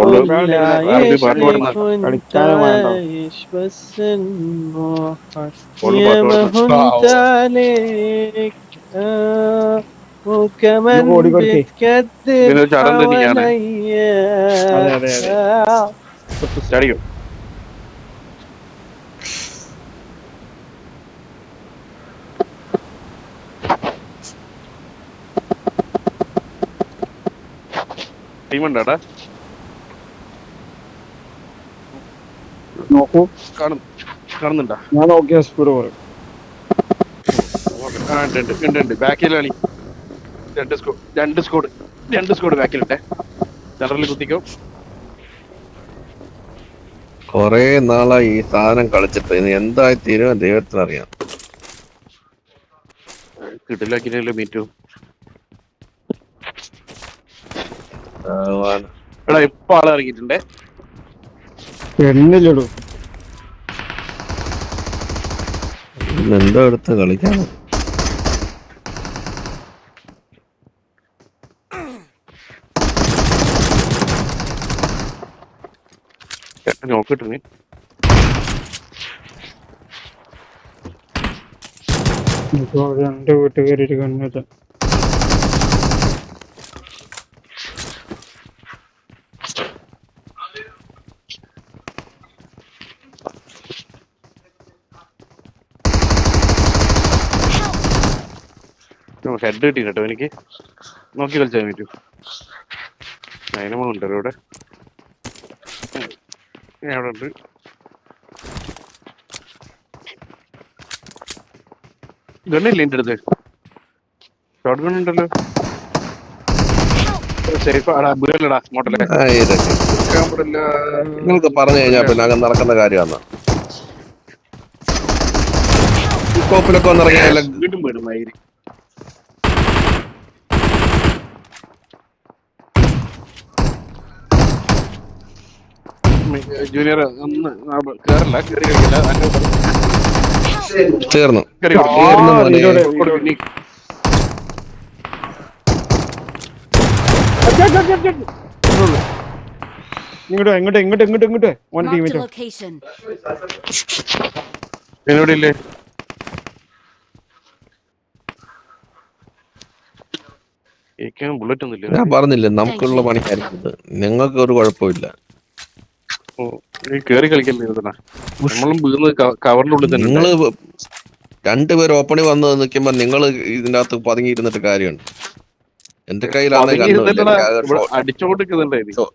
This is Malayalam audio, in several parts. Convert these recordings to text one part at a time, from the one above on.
നമ്മള് لا അറബി പാട്ട് പാടുന്ന يشرف انت കളിക്കാനും വേണ്ടോ? عايش بس الروح ഫോണില് يا പാട്ട് ما പാടുന്ന هنت عليك നമുക്ക് وكمان ഓടിക്കൊടുക്കേ. بتكذب ഇതിനൊരു ചടം തന്നെയാണ്. حواليا അതെ അതെ അതെ. ചാടിക്കും. ടീമുണ്ടാടാ നോക്കൂ, കാണുന്നുണ്ടാ? ഞാൻ നോക്കിയ സ്പീഡ് പറയും. ഉണ്ട് ബാക്കിൽ കളി. രണ്ട് സ്കോഡ് ബാക്കിലുണ്ടേ. ജനറലിൽ കുത്തിക്കോ. കൊറേ നാളായി ഈ സാധനം കളിച്ചിട്ട്, ഇനി എന്തായി തീരും ദൈവത്തിനറിയാം. കിട്ടില്ലാക്കിനല്ലോ മീറ്റു. ഭഗവാൻ. എടാ ഇപ്പൊ ആള് ഇറങ്ങിയിട്ടുണ്ടേ. പെണ്ണില്ലടൂ. എന്തോ എടുത്ത് കളിക്കാണ്. നോക്കിട്ടു. എന്റെ വീട്ടിൽ കയറിയിട്ട് കണ്ണു. ഹെഡ് കിട്ടി കേട്ടോ എനിക്ക്. നോക്കി കളിച്ചാൽ പറ്റൂ. അതിനുണ്ടല്ലോ ഇവിടെ. അവിടെ ഉണ്ട്. ഗണ്ണില്ലേ എൻ്റെ അടുത്ത്? ഷോർട്ട് ഗൺ ഉണ്ടല്ലോ. സേഫ് ആടാ. ബുരല്ലടാ മോട്ടല്ലേ. നിങ്ങൾക്ക് പറഞ്ഞു കഴിഞ്ഞാൽ പിന്നെ അങ്ങനെ നടക്കുന്ന കാര്യമാണ്. സ്കോപ്പിലൊക്കെ വന്നിറങ്ങിയാൽ വീണ്ടും വീടും മയില്. ജൂനിയർ ഒന്ന് കേറില്ല. കേറി കളിക്കില്ല. തീർന്നു. ഇങ്ങോട്ടോ ഇങ്ങോട്ട് ഇങ്ങോട്ട് ഇങ്ങോട്ട് ഇങ്ങോട്ട് വൺ ടീം എന്നോടില്ലേ? ബുള്ളറ്റ് ഒന്നുമില്ല. ഞാൻ പറഞ്ഞില്ലേ നമുക്കുള്ള പണിയായിരിക്കും. നിങ്ങൾക്ക് ഒരു കുഴപ്പമില്ല. കേറി കളിക്കല്ലേ. നമ്മളും വീണ് കവറിന്റെ ഉള്ളിൽ തന്നെ. നിങ്ങള് രണ്ടുപേരും ഓപ്പണിൽ വന്ന് നിൽക്കുമ്പോ നിങ്ങൾ ഇതിന്റെ അകത്ത് പതുങ്ങിയിരുന്നിട്ട് കാര്യമുണ്ട്. എന്റെ കയ്യിലാണ് അടിച്ചോണ്ടിരിക്കുന്നുണ്ടായിരുന്നു.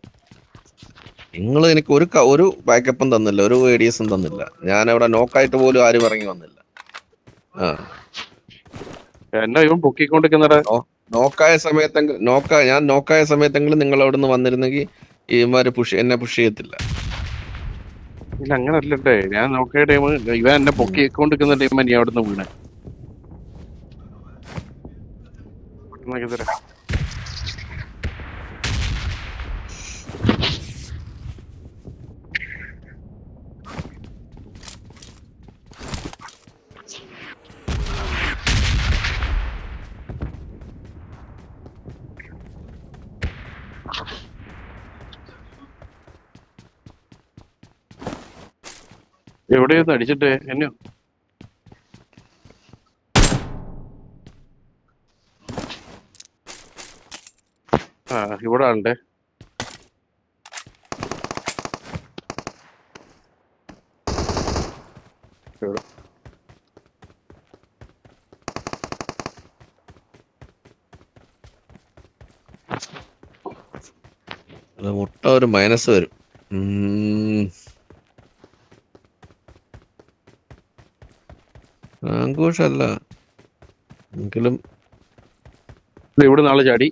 നിങ്ങൾ എനിക്ക് ഒരു ബാക്കപ്പും തന്നില്ല, ഒരു ഏഡിയസും തന്നില്ല. ഞാൻ അവിടെ നോക്കായിട്ട് പോലും ആരും ഇറങ്ങി വന്നില്ല. എന്നാ ഇവൻ പൊക്കിക്കൊണ്ടിരിക്കുന്നടാ. ഞാൻ നോക്കായ സമയത്തെങ്കിലും നിങ്ങൾ അവിടെ നിന്ന് വന്നിരുന്നെങ്കിൽ ഇവന്മാര് എന്നെ പുഷ് ചെയ്യത്തില്ല. ഇല്ല അങ്ങനെ അല്ലട്ടെ. ഞാൻ നോക്കിയ ടൈം ഇവൻ എന്നെ പൊക്കിക്കൊണ്ടിരിക്കുന്ന ടൈം നീ അവിടെ നിന്ന് വീണേ. എവിടെയൊന്ന് അടിച്ചിട്ട് എന്നെ ഇവിടെ ആളുണ്ടേ. മുട്ട ഒരു മൈനസ് വരും. ആഘോഷല്ല എങ്കിലും ഇവിടെ നാളെ ചാടി.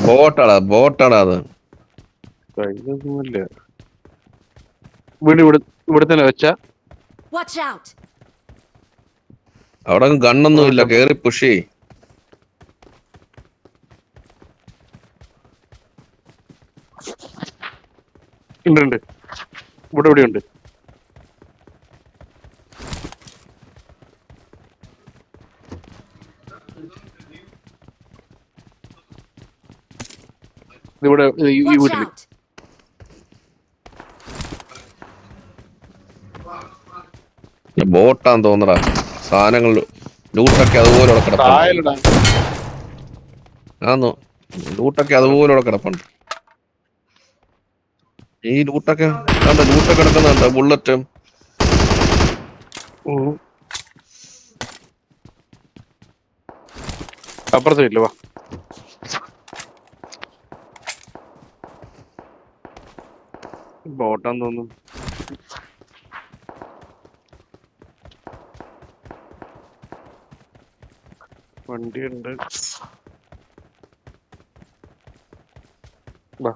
ബോട്ടാടാ അത്. വീട് ഇവിടെ തന്നെ വെച്ച. അവിടെ ഗണ്ണൊന്നും ഇല്ല. കേറി പുഷ് ചെയ്. ഉണ്ട് ഇവിടെ ഉണ്ട്. ഇവിടെ ഈ Watch വീട്ടില് out! ബോട്ടാന്ന് തോന്നടാ. സാധനങ്ങൾ ലൂട്ടൊക്കെ അതുപോലെ അവിടെ കിടപ്പുണ്ട്. താഴെടാ. ആന്നോ, ലൂട്ടൊക്കെ അതുപോലെ അവിടെ കിടപ്പുണ്ട്. ഈ ലൂട്ടൊക്കെ ലൂട്ടൊക്കെ കിടക്കുന്നുണ്ട്. ബുള്ളറ്റും അപ്പുറത്തെ വീട്ടില് വാ. ബോട്ടാന്ന് തോന്നുന്നു. വണ്ടിയുണ്ട്. വാ.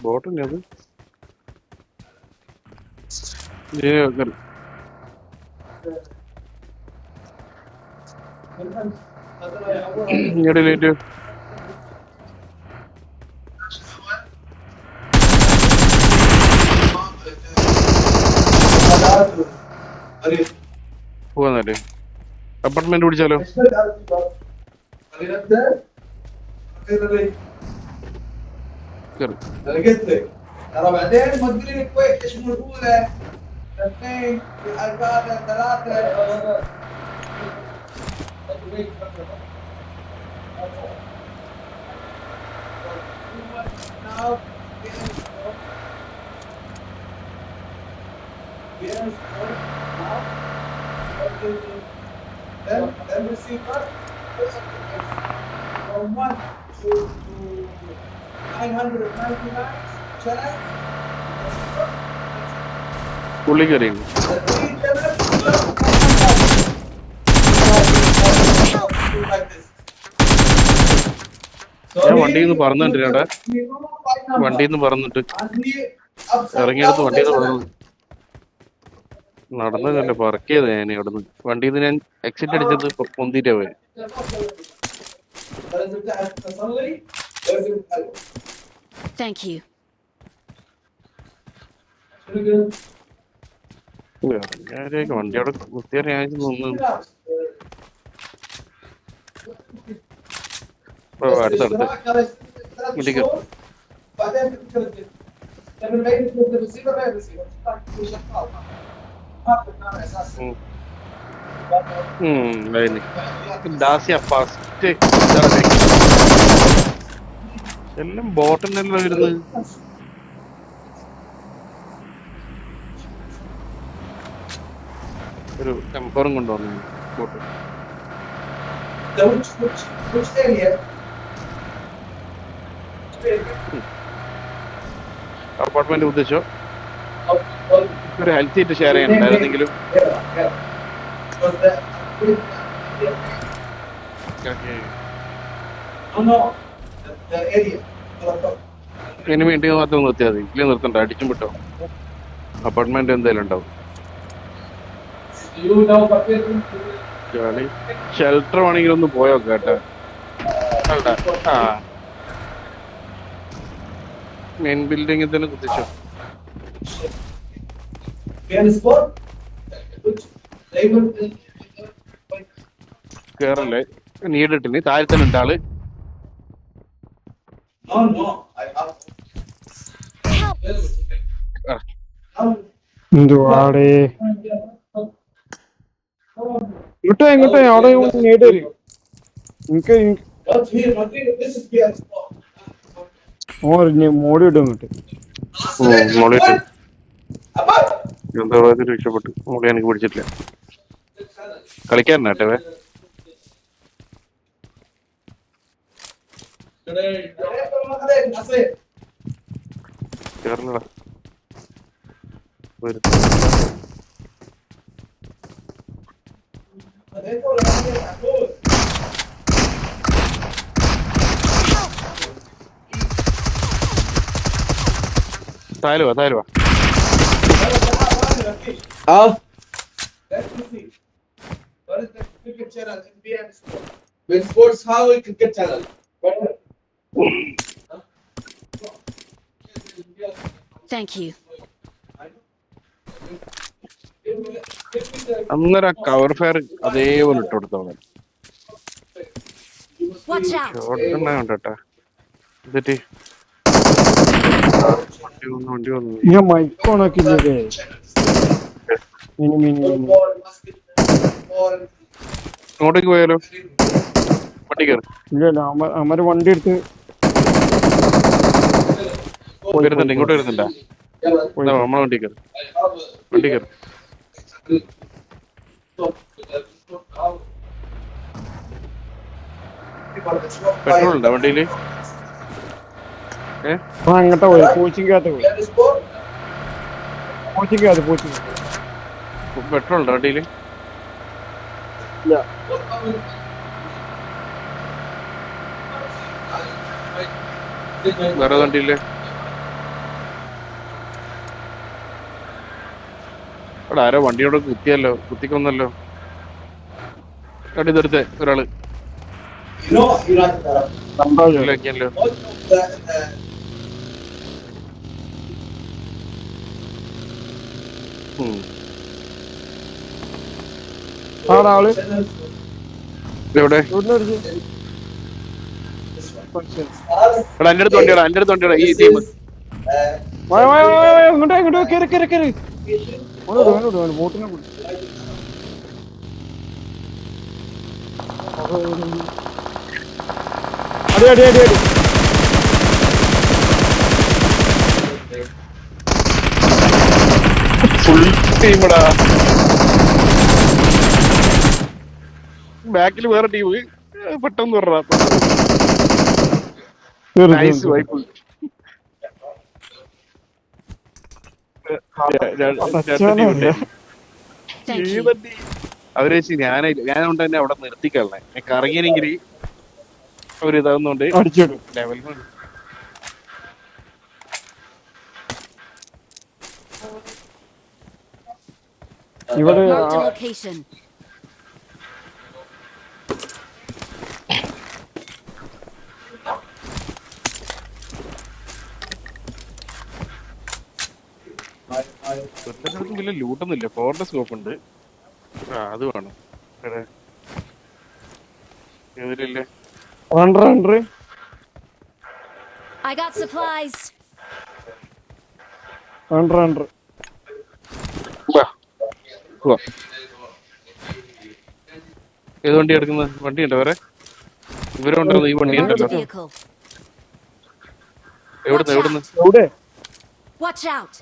ബോട്ടല്ലേ അത്? ഇടയിലേക്ക് പോവാന്നല്ലേ? അപ്പാർട്ട്മെന്റ് പിടിച്ചാലോ? കേറി. ترى بعدين ما تقولي لي كويس ايش مرقوله اثنين اربعه ثلاثه then receiver from 1 to 999 channel. പുള്ളി കയറി. ഞാൻ വണ്ടിയിൽ നിന്ന് പറന്നിട്ടില്ലടാ. വണ്ടിയിൽ നിന്ന് പറന്നിട്ട് ഇറങ്ങിയെടുത്ത് വണ്ടിയിൽ നിന്ന് പറന്നു നടന്നതല്ലേ പറക്കിയത്. ഞാൻ ഇവിടുന്ന് വണ്ടിയിൽ നിന്ന് ഞാൻ എക്സിറ്റ് അടിച്ചത് പൊന്തിട്ടാ പോയി. Thank you. വണ്ടി അവിടെ കുത്തിയാൽ ഞാൻ തോന്നുന്നു. അടുത്തടുത്ത് വണ്ടി കയറി. ഫസ്റ്റ് എല്ലാം ബോട്ടന്നെല്ലാം വരുന്നത്. ഒരു ടെമ്പറും കൊണ്ടുവന്നു ബോട്ട്. അപ്പാർട്ട്മെന്റ് ഉദ്ദേശിച്ചോ? ഒരു ഹെൽത്ത് സീറ്റ് ഷെയർ ചെയ്യാനുണ്ടായിരുന്നെങ്കിലും. ഇതിന് വേണ്ടി മാത്രം നിർത്തിയാൽ മതി. ഇല്ല നിർത്തണ്ട, അടിച്ചും വിട്ടോ. അപ്പാർട്ട്മെന്റ് എന്തായാലും ഉണ്ടാവും. ഷെൽട്ടർ വേണമെങ്കിൽ ഒന്ന് പോയോ കേട്ടോ. ആ മെയിൻ ബിൽഡിംഗിൽ തന്നെ കുത്തിച്ചോ. കേറല്ലേ, നീടിട്ടിന് താഴെ തന്നെ ഉണ്ട് ആള്. എന്തുവാടേ ഇങ്ങോട്ടോ അവിടെ നേടി വരും. എനിക്ക് മോടി ഇടും ഇങ്ങോട്ട്. മോളിട്ട് എന്താ രക്ഷപ്പെട്ടു. മോളി എനിക്ക് പിടിച്ചിട്ടില്ല. കളിക്കാരനാട്ടേ. കേറലടാ. താഴെ വാ. What is the cricket channel? NBN Sports. When sports, how is cricket channel? Thank you. അന്നേരം കവർ ഫയർ അതേപോലെ ഇട്ട് കൊടുത്തോളെ. Watch out! ഷോട്ട്ഗൺ കണ്ടോട്ടാ. എന്നിട്ട് വണ്ടി വന്നു. ഞാൻ മൈക്ക് ഓണാക്കില്ലേ? Mini mini mini. അങ്ങോട്ടേക്ക് പോയാലോ? വണ്ടി കയറി ഇല്ല അമര് വണ്ടി എടുത്ത് വരുന്നുണ്ട്. ഇങ്ങോട്ട് വരുന്നുണ്ടാ? നമ്മളെ വണ്ടി കയറി. വണ്ടി കയറി. പെട്രോൾ ഉണ്ടോ വണ്ടിയില്? അങ്ങോട്ടാ പോയി കോച്ചിങ് പോയി കോച്ചിങ് പെട്രോൾ ഉണ്ടോ വണ്ടിയില്? ഇല്ല. വേറെ വണ്ടിയില്ലേ? അവിടെ ആരോ വണ്ടിയോടെ കുത്തിയല്ലോ, കുത്തിക്കൊന്നല്ലോ. വണ്ടി നിർത്തേ ഒരാള് ല്ലോ. ആള് എവിടെ? എടാ എന്റെ അടുത്ത് വണ്ടിയോടാ, എന്റെ അടുത്ത് വണ്ടിയോടാ. ഈ ടീം ഇങ്ങോട്ടോ കേറി ബോട്ടിനെ അടി ഫുൾ ടീമടാ. ബാക്കിൽ വേറെ ടീം പെട്ടെന്ന് പറഞ്ഞ നൈസ് വൈപ്പ്. Thank you. അവര് ഞാനുകൊണ്ട് തന്നെ അവിടെ നിർത്തിക്കളെ. കറങ്ങിയെങ്കിൽ അവര് ഇതാവുന്നോണ്ട് അടിച്ചിടും. ലെവൽ ഇവിടെ Marked a location. വലിയ ലൂട്ടൊന്നുമില്ല. ഫോറിന്റെ സ്കോപ്പ് ഉണ്ട്. അത് വേണം. എതിരില്ലേ? റണ്ടർ I got supplies. റണ്ടർ ഏത് വണ്ടി എടുക്കുന്നത്? വണ്ടി ഉണ്ടോ വേറെ? ഇവരുണ്ടോ? ഈ വണ്ടി Marked a ഉണ്ടല്ലോ. vehicle. എവിടുന്ന്? എവിടെ? Watch out!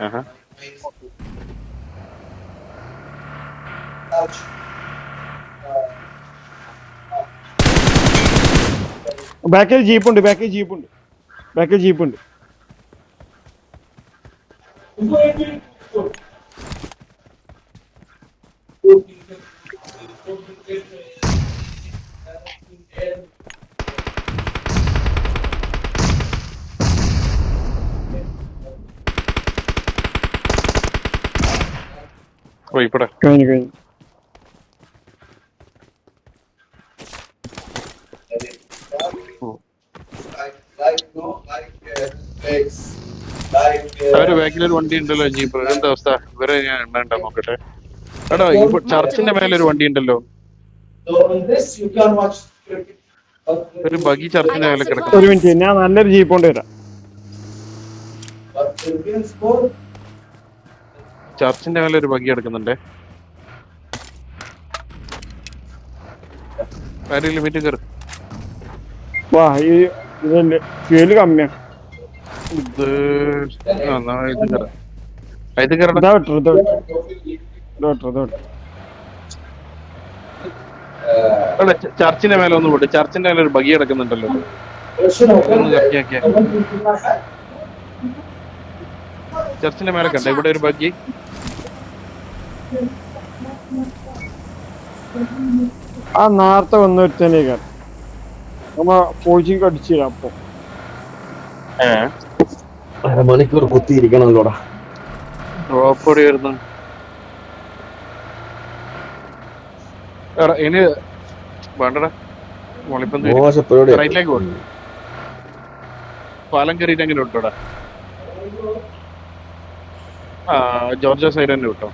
ആഹാ. ബാക്കിൽ ജീപ്പുണ്ട് ഇപ്പടെ കഴിഞ്ഞു അവര് ബാക്കിലൊരു വണ്ടി ഉണ്ടല്ലോ, ജീപ്പ്. എന്താ അവസ്ഥ? ഇവരെ ഞാൻ എണ്ണ നോക്കട്ടെ. എടാ ഇപ്പൊ ചർച്ചിന്റെ മേലൊരു വണ്ടി ഉണ്ടല്ലോ, ഒരു ബഗി ചർച്ചിന്റെ മേലെ കിടക്കുന്നു. ഒരു മിനിറ്റ്, ഞാൻ നല്ലൊരു ജീപ്പ് കൊണ്ട് വരാം. ചർച്ചിന്റെ മേലെ ഒരു ബഗി കിടക്കുന്നുണ്ടേ. ആരെങ്കിലും മീറ്റിംഗ് കയറി. വാ, ഇതിന്റെ ഫ്യൂല് കമ്മിയാണ്. ചർച്ചിന്റെ മേലെ ഒന്ന് പോട്ടെ. ചർച്ചിന്റെ മേലെ ഒരു ബഗി കിടക്കുന്നുണ്ടല്ലോ. ചർച്ചിന്റെ മേലെ കണ്ട ഇവിടെ ഒരു ബഗ്ഗി. ആ നേരത്തെ വന്ന ഒരുത്തനേക്കാൾ നമ്മ കോച്ചിങ് അടിച്ചില്ല. അപ്പൊ അരമണിക്കൂർ കുത്തിയിരിക്കണല്ലോടാ. ഓപ്പോടി വരുന്നു. ഇനി വേണ്ടടാ, റൈറ്റിലേക്ക് പോകും. പാലം കയറിയിട്ട് എങ്ങനെ വിട്ടോടാ? ജോർജ സൈഡ് തന്നെ വിട്ടോ.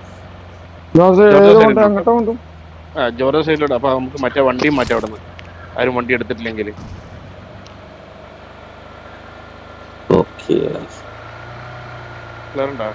ഏതുകൊണ്ട് അങ്ങോട്ടോ കൊണ്ടും ആ ജോറോ സൈഡിലോട്ട്. അപ്പൊ നമുക്ക് മറ്റേ വണ്ടിയും മാറ്റാം അവിടെ നിന്ന്, ആരും വണ്ടി എടുത്തിട്ടില്ലെങ്കിൽ. ഓക്കെ. ക്ലിയർ ഉണ്ടോ?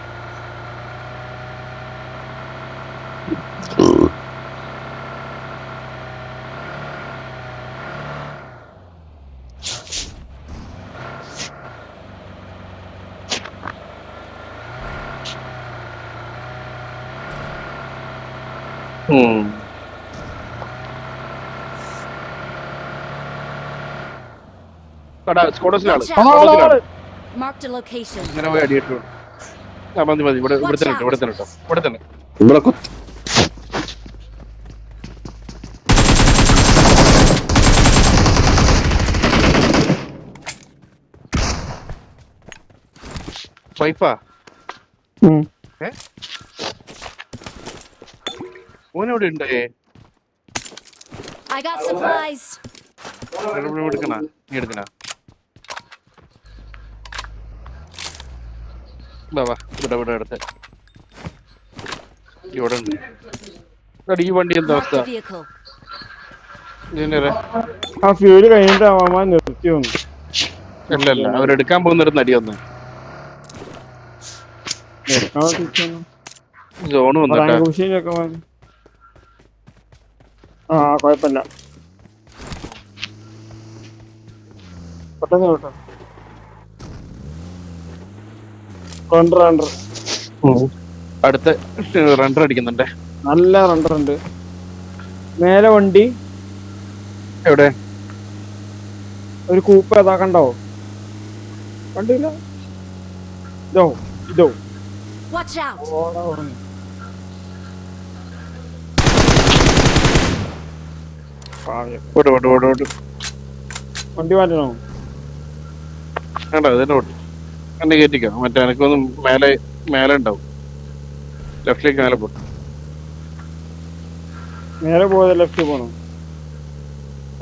സ്കോഡസിലാണ്. Marked a location. ഇങ്ങനെ പോയി അടിയിട്ടു. ആ മതി മതി, ഇവിടെ ഇവിടെ തന്നെ ഇട്ടോ, ഇവിടെ തന്നെ ഇട്ടോ, ഇവിടെ തന്നെ. ഇവിടെ കുത്ത്. വൈഫാ ഓനെവിടെ ഉണ്ടേ? I got supplies. എടുക്കണ നീ എടുക്കണ? വാ വാ, ഇവിടെ ഇവിടെ അടുത്ത് ഇവിടെ ഉണ്ട്. എടാ, ഈ വണ്ടി എന്താ അവസ്ഥ? Marked a vehicle. ഇതിന്റെ ആ ഫ്യൂല് കഴിഞ്ഞിട്ട് അവന്മാർ നിർത്തി വന്നു. അല്ല അല്ല, അവരെടുക്കാൻ പോകുന്നിടത്ത് അടി വന്ന് സോണ് വന്നിട്ടാ. ആ കൊഴപ്പില്ല, പെട്ടെന്ന് കേട്ടോ. റണ്ടർ അടുത്ത റണ്ടർ അടിക്കുന്നുണ്ടേ. നല്ല റണ്ടർ ഉണ്ട്. മേലെ വണ്ടി എവിടെ? ഒരു കൂപ്പ് ഏതാ കണ്ടോ? കണ്ടില്ല? ഇതോ ഇതോ Watch out. ഓടാ പറഞ്ഞു. ഓട് ഓട് ഓട് ഓട്. വണ്ടി മാറ്റണോ? വേണ്ട, ഇതിനെ ഓട്ട് എന്നെ കയറ്റിക്കോ. മറ്റേ എനക്കൊന്നും മേലെ മേലെ ഉണ്ടാവും, ലെഫ്റ്റിലേക്ക് മേലെ പോകും. നേരെ പോയത് ലെഫ്റ്റ് പോണോ?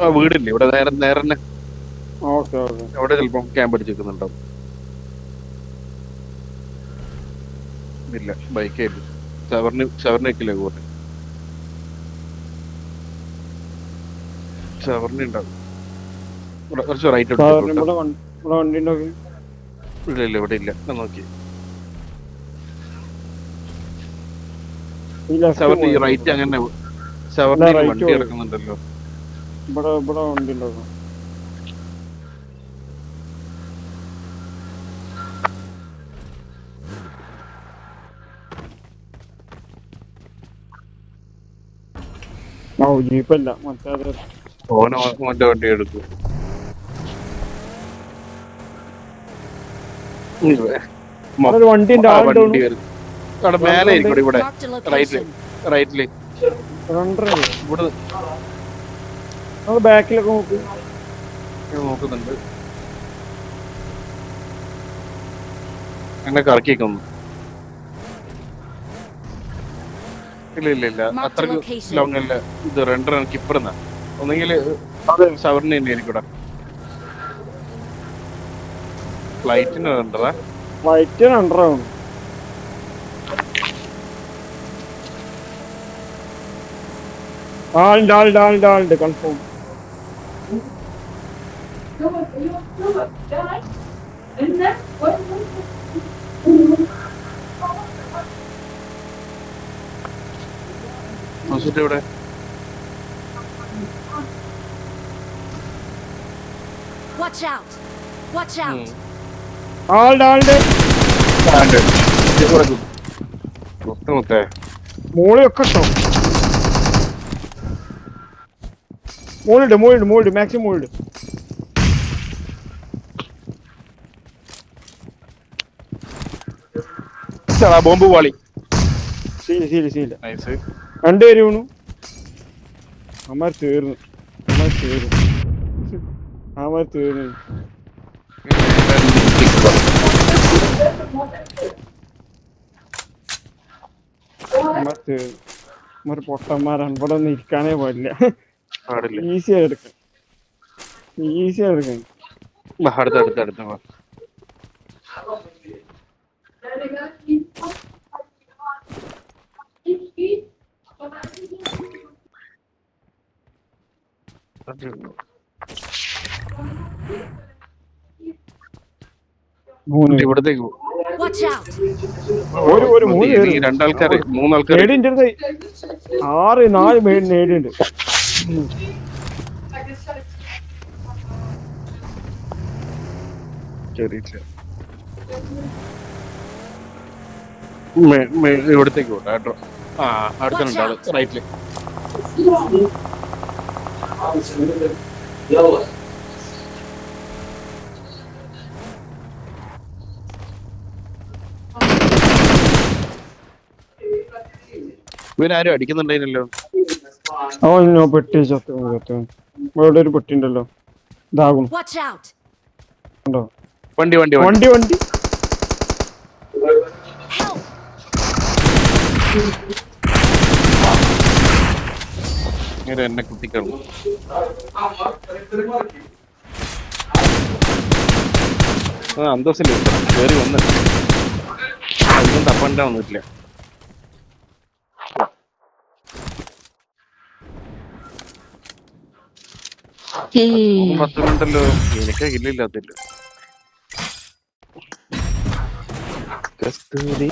ആ വീടില്ലേ ഇവിടെ, നേരെ നേരെ തന്നെ. Okay okay. അവിടെ ചിലപ്പം ക്യാമ്പ് അടിച്ച് നിൽക്കുന്നുണ്ടാവും. ഇല്ല, ബൈക്കായിട്ട് ഷവർണിക്കില്ലേ പോകുന്നത്. ഷവർണി ഉണ്ടാവും. ഇവിടെ കുറച്ച് റൈറ്റ് എടുത്തു. ഇവിടെ വണ്ടി ഉണ്ടോക്കെ? ഇല്ല ഇല്ല, ഇവിടെ ഇല്ല. ഞാൻ നോക്കി. ഷവർണി റൈറ്റ്, അങ്ങനെ ഷവർണി വണ്ടി കിടക്കുന്നുണ്ടല്ലോ. ഇവിടെ ഇവിടെ വണ്ടി ഉണ്ടോ? ഓ ജീപ്പല്ല, മറ്റേ ഓന്റെ വണ്ടി എടുക്കും. വണ്ടി അവിടെ മേലെ ആയിരിക്കും. ഇവിടെ Marked a റൈറ്റില് location. റൈറ്റില് ഇവിടെ ബാക്കിലൊക്കെ നോക്ക്. നോക്കുന്നുണ്ട്. എന്നെ കറക്കിക്കുന്നു. ഇല്ല ഇല്ല ഇല്ല, അത്രക്ക് ലോങ് അല്ല. ഇത് റെൻഡർ എനിക്ക് ഇപ്പറന്നാ. ഒന്നെങ്കിൽ ഷവർണി തന്നെ ആയിരിക്കും ഇവിടെ. ഫ്ലൈറ്റിന് റെൻഡറാ? ഫ്ലൈറ്റ് റെൻഡറാണ്. ആളുണ്ട് കൺഫേം. ഇവിടെ Watch out. Watch out. ആളുണ്ട്. മോളിയൊക്കെ ഇട്ടോ. മോളിട് മാക്സിമം മോളിട്. ബോംബ് പാളി. ശീല രണ്ടുപേരും വീണു. അമ്മ തീർന്നു. പൊട്ടന്മാരാണ്. ഇവിടെ ഒന്നും ഇരിക്കാനേ പാടില്ല. ഈസിയായി എടുക്കാൻ. അടുത്ത മൂന്ന് ഇവിടത്തേക്ക് പോ. Watch out! ഒരു മൂന്ന് ഈ പേര് രണ്ടാൾക്കാര് മൂന്നാൾക്കാര് നേടിന്റെ അടുത്ത് 4 പേര് നേടിയുണ്ട്. ഇവിടത്തേക്ക് പോട്ടെ കേട്ടോ. ആ അടുത്തുണ്ട് ആള് റൈറ്റില്. ഇവനാരും അടിക്കുന്നുണ്ടായിരുന്നല്ലോ. പെട്ടി ഇവിടെ ഒരു പെട്ടി ഉണ്ടല്ലോ. ഇതാകും Watch out! ഉണ്ടോ? വണ്ടി വണ്ടി വണ്ടി വണ്ടി Help! ഇങ്ങനെ എന്നെ കുത്തിക്കണം. അന്തസ്സില്ല കേറി വന്ന് അധികം തപ്പണ്ട വന്നിട്ടില്ല. 10 മിനിറ്റല്ലോ. എനിക്ക് കില്ലില്ലാത്തില്ല. കസ്തൂരി